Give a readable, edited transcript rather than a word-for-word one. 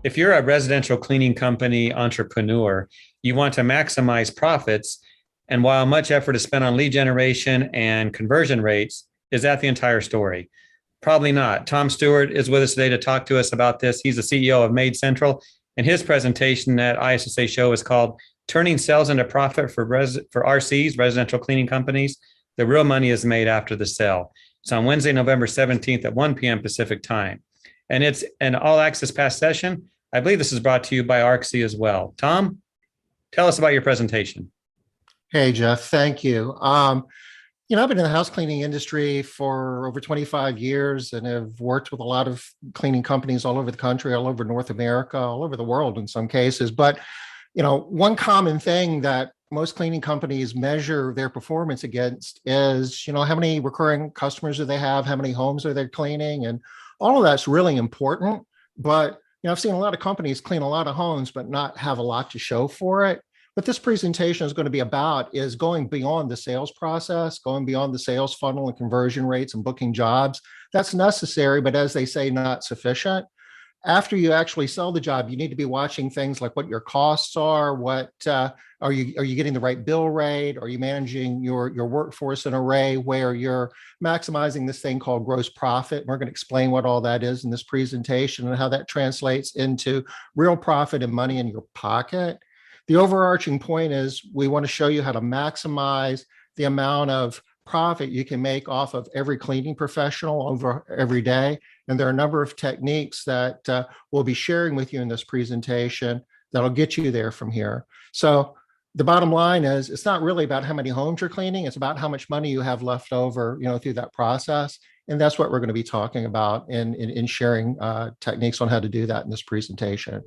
If you're a residential cleaning company entrepreneur, you want to maximize profits. And while much effort is spent on lead generation and conversion rates, is that the entire story? Probably not. Tom Stewart is with us today to talk to us about this. He's the CEO of Maid Central, and his presentation at ISSA Show is called Turning Sales into Profit for RCs, residential cleaning companies. The real money is made after the sale. It's on Wednesday, November 17th at 1 p.m. Pacific time. And it's an all access pass session. I believe this is brought to you by ARCSI as well. Tom, tell us about your presentation. Hey, Jeff, thank you. I've been in the house cleaning industry for over 25 years and have worked with a lot of cleaning companies all over the country, all over North America, all over the world in some cases. But, one common thing that most cleaning companies measure their performance against is, how many recurring customers do they have? How many homes are they cleaning? And all of that's really important. But, I've seen a lot of companies clean a lot of homes, but not have a lot to show for it. What this presentation is going to be about is going beyond the sales process, going beyond the sales funnel and conversion rates and booking jobs. That's necessary, but as they say, not sufficient. After you actually sell the job, you need to be watching things like what your costs are, what are you getting the right bill rate? Are you managing your workforce in an array where you're maximizing this thing called gross profit? We're going to explain what all that is in this presentation and how that translates into real profit and money in your pocket. The overarching point is we want to show you how to maximize the amount of profit you can make off of every cleaning professional over every day. And there are a number of techniques that we'll be sharing with you in this presentation that'll get you there from here. So the bottom line is it's not really about how many homes you're cleaning. It's about how much money you have left over, through that process. And that's what we're going to be talking about in sharing techniques on how to do that in this presentation.